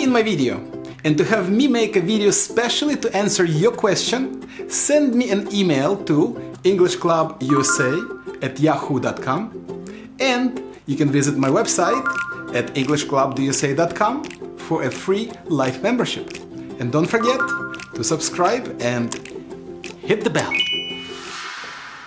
seen my video and to have me make a video specially to answer your question, send me an email to englishclubusa@yahoo.com, and you can visit my website at englishclubusa.com for a free life membership. And don't forget to subscribe and hit the bell.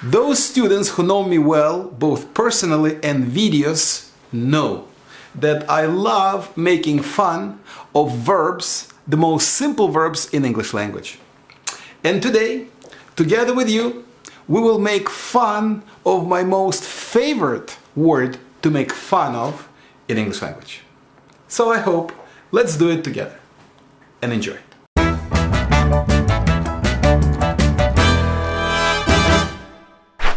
Those students who know me well, both personally and videos, know that I love making fun of verbs, the most simple verbs in English language. And today, together with you, we will make fun of my most favorite word to make fun of in English language. So I hope let's do it together and enjoy.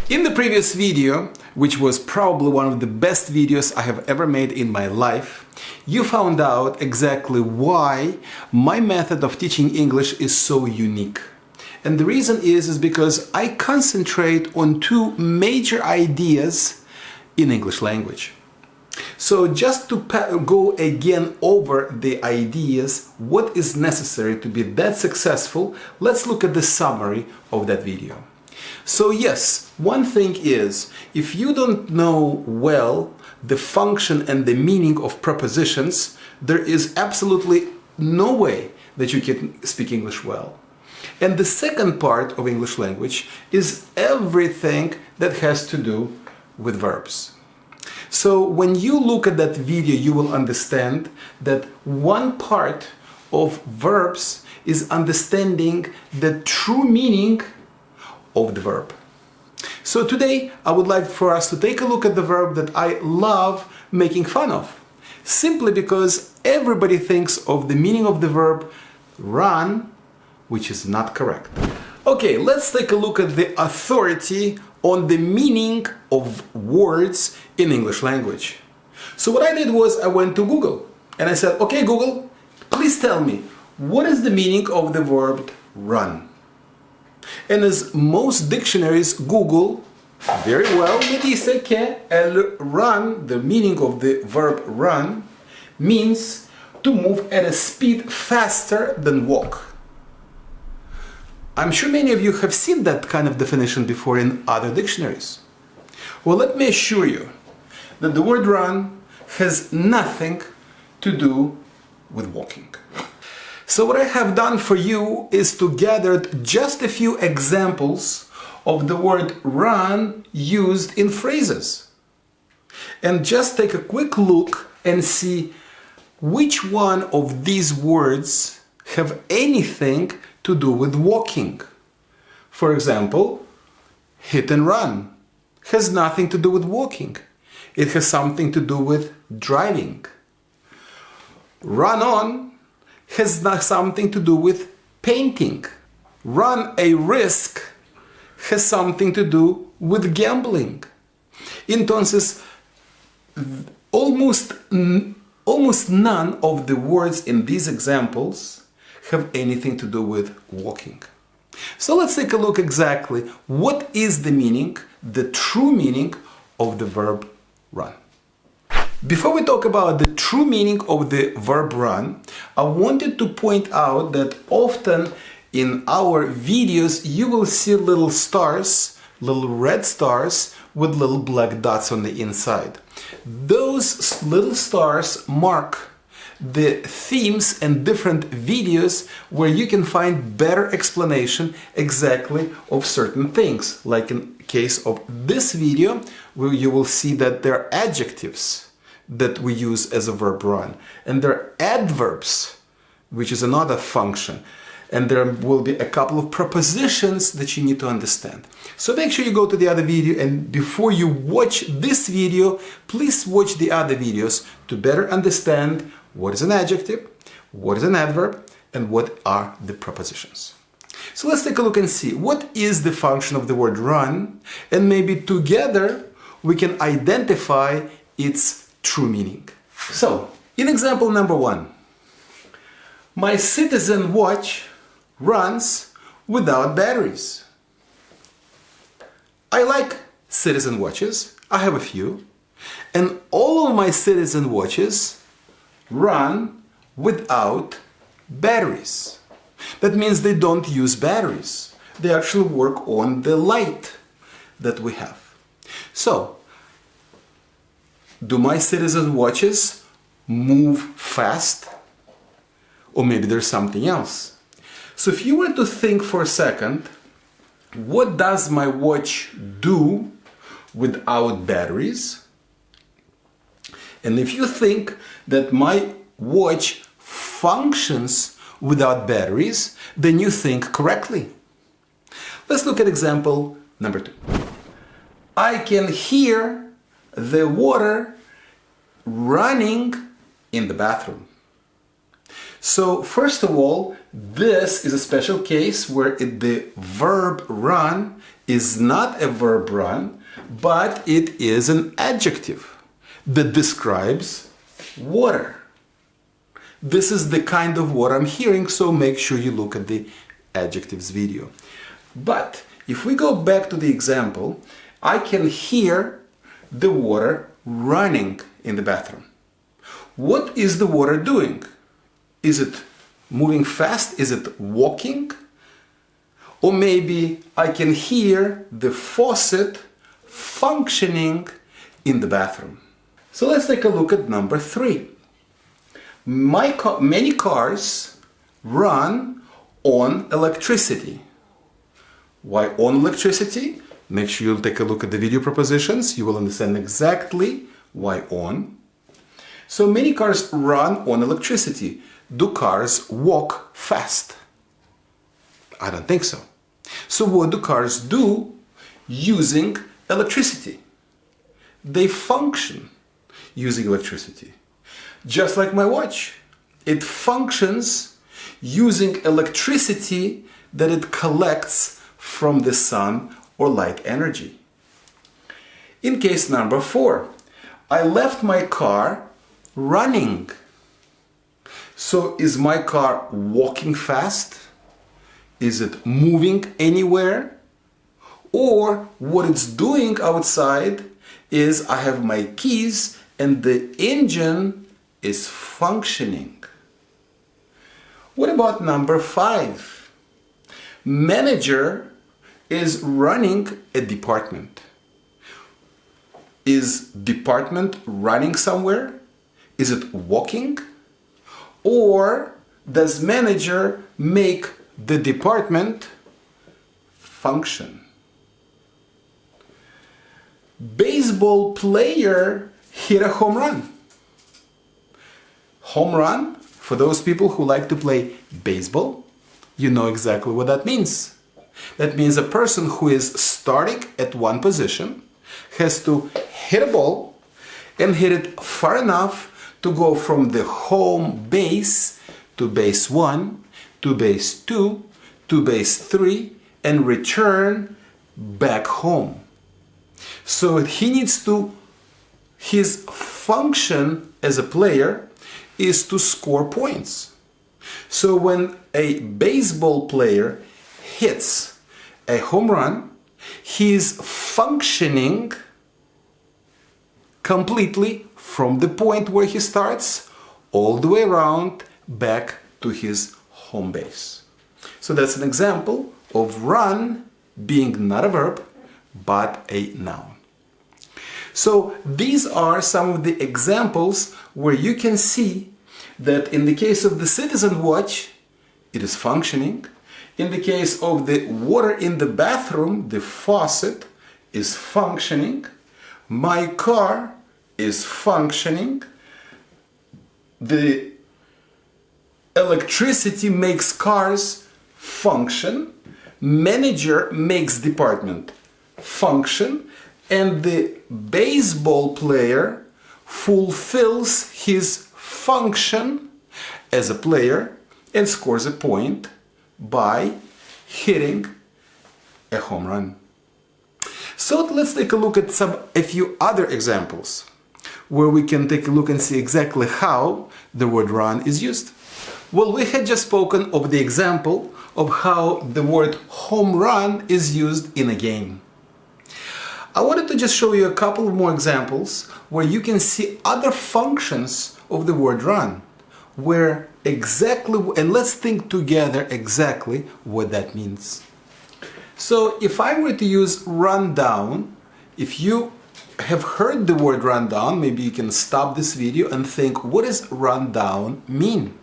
In the previous video, which was probably one of the best videos I have ever made in my life, you found out exactly why my method of teaching English is so unique. And the reason is because I concentrate on two major ideas in English language. So just to go again over the ideas, what is necessary to be that successful, let's look at the summary of that video. So yes, one thing is, if you don't know well the function and the meaning of prepositions, there is absolutely no way that you can speak English well. And the second part of English language is everything that has to do with verbs. So when you look at that video, you will understand that one part of verbs is understanding the true meaning of the verb. So today I would like for us to take a look at the verb that I love making fun of, simply because everybody thinks of the meaning of the verb run, which is not correct. Okay, let's take a look at the authority on the meaning of words in English language. So what I did was I went to Google and I said, okay Google, please tell me, what is the meaning of the verb run? And as most dictionaries Google very well, me dice que el run, the meaning of the verb run, means to move at a speed faster than walk. I'm sure many of you have seen that kind of definition before in other dictionaries. Well, let me assure you that the word run has nothing to do with walking. So what I have done for you is to gather just a few examples of the word run used in phrases. And just take a quick look and see which one of these words have anything to do with walking. For example, hit and run has nothing to do with walking. It has something to do with driving. Run on has something to do with painting. Run a risk has something to do with gambling. Entonces, almost none of the words in these examples have anything to do with walking. So let's take a look exactly what is the meaning, the true meaning of the verb run. Before we talk about the true meaning of the verb run, I wanted to point out that often in our videos you will see little stars, little red stars with little black dots on the inside. Those little stars mark the themes and different videos where you can find better explanation exactly of certain things. Like in case of this video, where you will see that there are adjectives that we use as a verb run, and there are adverbs, which is another function, and there will be a couple of prepositions that you need to understand. So make sure you go to the other video, and before you watch this video, please watch the other videos to better understand what is an adjective, what is an adverb, and what are the prepositions. So let's take a look and see what is the function of the word run, and maybe together we can identify its true meaning. So, in example number one, my citizen watch runs without batteries. I like citizen watches, I have a few, and all of my citizen watches run without batteries. That means they don't use batteries. They actually work on the light that we have. So, do my citizen watches move fast? Or maybe there's something else. So if you were to think for a second, what does my watch do without batteries? And if you think that my watch functions without batteries, then you think correctly. Let's look at example number 2. I can hear the water running in the bathroom. So first of all, this is a special case where the verb run is not a verb run, but it is an adjective that describes water. This is the kind of water I'm hearing, so make sure you look at the adjectives video. But if we go back to the example, I can hear the water running in the bathroom. What is the water doing? Is it moving fast? Is it walking? Or maybe I can hear the faucet functioning in the bathroom. So let's take a look at number 3. Many cars run on electricity. Why on electricity? Make sure you take a look at the video propositions. You will understand exactly why on. So many cars run on electricity. Do cars walk fast? I don't think so. So what do cars do using electricity? They function using electricity. Just like my watch. It functions using electricity that it collects from the sun or light energy. In case number 4, I left my car running. So is my car walking fast? Is it moving anywhere? Or what it's doing outside is I have my keys and the engine is functioning. What about number 5? Manager is running a department. Is department running somewhere? Is it walking? Or does manager make the department function? Baseball player hit a home run. Home run, for those people who like to play baseball, you know exactly what that means. That means a person who is starting at one position has to hit a ball and hit it far enough to go from the home base to base 1, to base 2, to base 3, and return back home. So his function as a player is to score points. So when a baseball player hits a home run, he's functioning completely from the point where he starts all the way around back to his home base. So that's an example of run being not a verb but a noun. So these are some of the examples where you can see that in the case of the citizen watch, it is functioning. In the case of the water in the bathroom, the faucet is functioning. My car is functioning. The electricity makes cars function. Manager makes department function. And the baseball player fulfills his function as a player and scores a point by hitting a home run. So let's take a look at a few other examples where we can take a look and see exactly how the word run is used. Well, we had just spoken of the example of how the word home run is used in a game. I wanted to just show you a couple of more examples where you can see other functions of the word run, where exactly, and let's think together exactly what that means. So if I were to use run down, if you have heard the word run down, maybe you can stop this video and think, what does run down mean?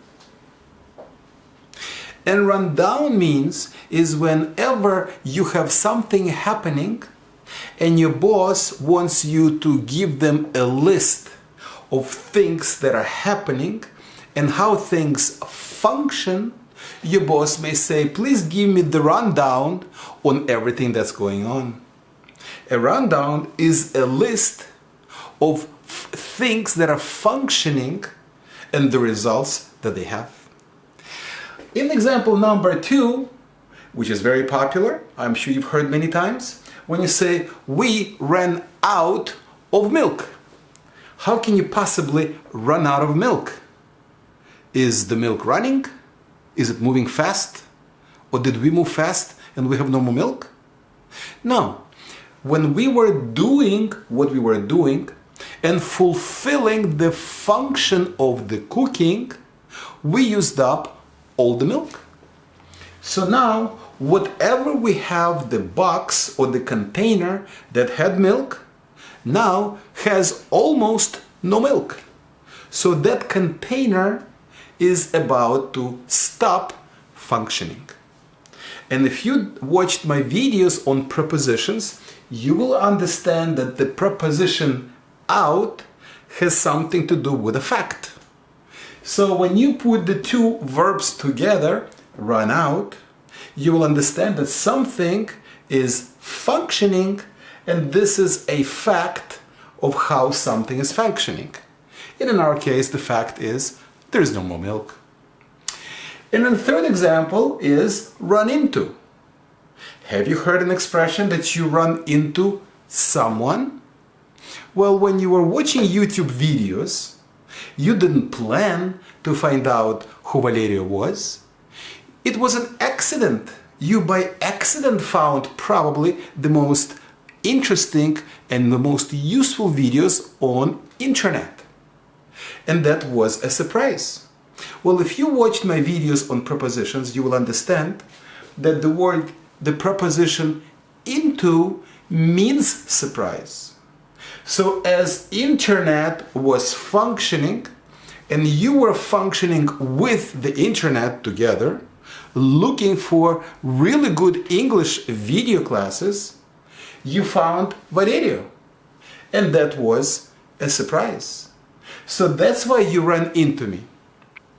And run down means is whenever you have something happening and your boss wants you to give them a list of things that are happening and how things function, your boss may say, please give me the rundown on everything that's going on. A rundown is a list of things that are functioning and the results that they have. In example number 2, which is very popular, I'm sure you've heard many times, when you say, we ran out of milk. How can you possibly run out of milk? Is the milk running? Is it moving fast? Or did we move fast and we have no more milk? No. When we were doing what we were doing and fulfilling the function of the cooking, we used up all the milk. So now, whatever we have, the box or the container that had milk, now has almost no milk. So that container is about to stop functioning. And if you watched my videos on prepositions, you will understand that the preposition out has something to do with a fact. So when you put the two verbs together, run out, you will understand that something is functioning, and this is a fact of how something is functioning. And in our case, the fact is there is no more milk. And then the third example is run into. Have you heard an expression that you run into someone? Well, when you were watching YouTube videos, you didn't plan to find out who Valeria was. It was an accident. You by accident found probably the most interesting and the most useful videos on internet. And that was a surprise. Well, if you watched my videos on prepositions, you will understand that the preposition into means surprise. So as internet was functioning and you were functioning with the internet together, looking for really good English video classes, you found Valerio. And that was a surprise. So that's why you ran into me.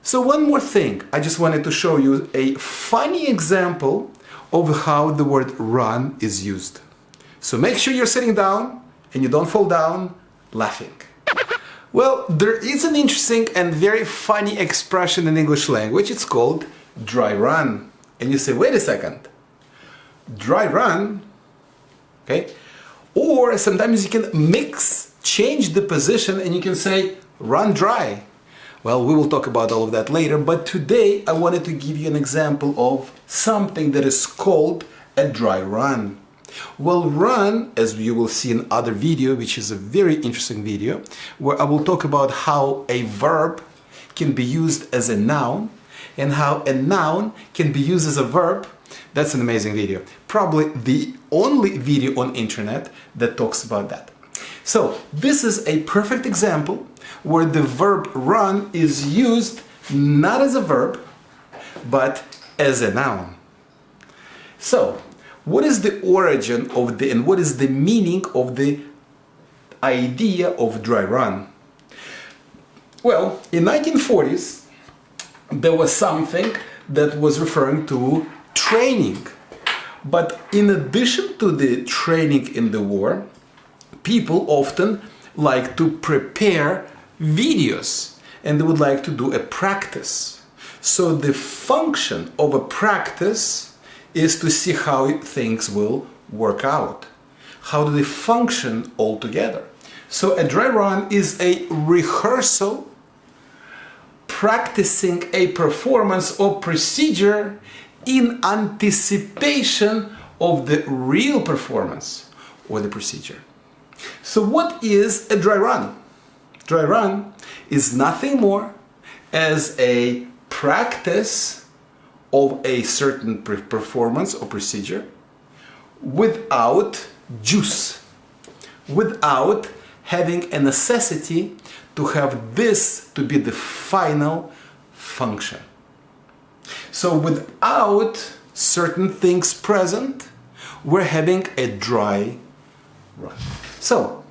So one more thing, I just wanted to show you a funny example of how the word run is used. So make sure you're sitting down and you don't fall down laughing. Well, there is an interesting and very funny expression in English language. It's called dry run. And you say, wait a second, dry run, okay? Or sometimes you can change the position and you can say run dry. Well, we will talk about all of that later, but today I wanted to give you an example of something that is called a dry run. Well, run, as you will see in other video, which is a very interesting video, where I will talk about how a verb can be used as a noun and how a noun can be used as a verb. That's an amazing video. Probably the only video on internet that talks about that. So this is a perfect example where the verb run is used not as a verb, but as a noun. So what is the origin of and what is the meaning of the idea of dry run? Well, in 1940s, there was something that was referring to training. But in addition to the training in the war, people often like to prepare videos and they would like to do a practice. So the function of a practice is to see how things will work out. How do they function all together? So a dry run is a rehearsal practicing a performance or procedure in anticipation of the real performance or the procedure. So what is a dry run? Dry run is nothing more as a practice of a certain performance or procedure without juice, without having a necessity to have this to be the final function. So without certain things present, we're having a dry run. So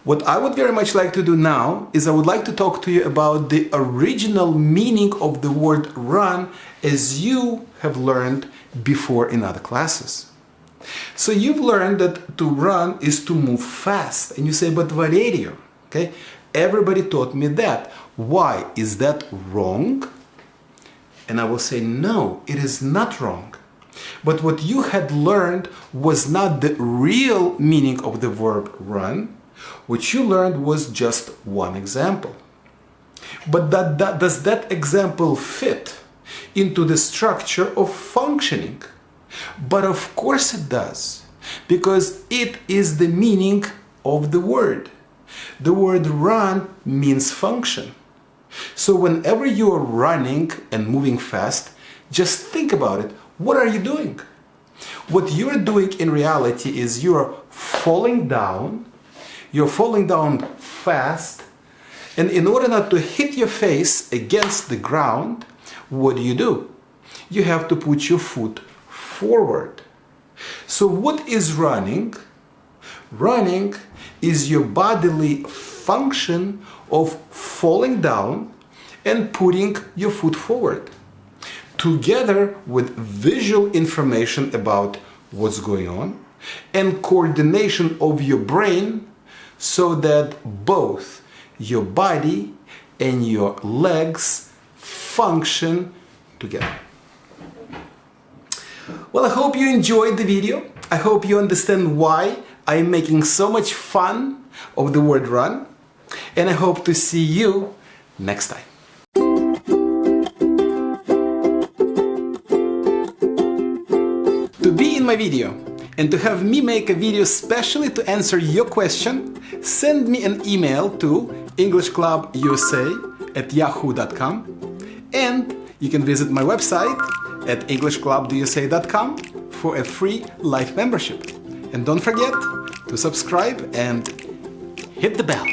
what I would very much like to do now is I would like to talk to you about the original meaning of the word run as you have learned before in other classes. So you've learned that to run is to move fast. And you say, but Valerio, okay, everybody taught me that. Why? Is that wrong? And I will say, no, it is not wrong. But what you had learned was not the real meaning of the verb run. What you learned was just one example. But does that example fit into the structure of functioning? But of course it does, because it is the meaning of the word. The word run means function. So whenever you are running and moving fast, just think about it. What are you doing? What you're doing in reality is you're falling down. You're falling down fast. And in order not to hit your face against the ground, what do? You have to put your foot forward. So what is running? Running is your bodily function of falling down and putting your foot forward, together with visual information about what's going on and coordination of your brain so that both your body and your legs function together. Well, I hope you enjoyed the video. I hope you understand why I'm making so much fun of the word run. And I hope to see you next time. To be in my video and to have me make a video specially to answer your question, send me an email to englishclubusa@yahoo.com, and you can visit my website at englishclubusa.com for a free life membership. And don't forget to subscribe and hit the bell.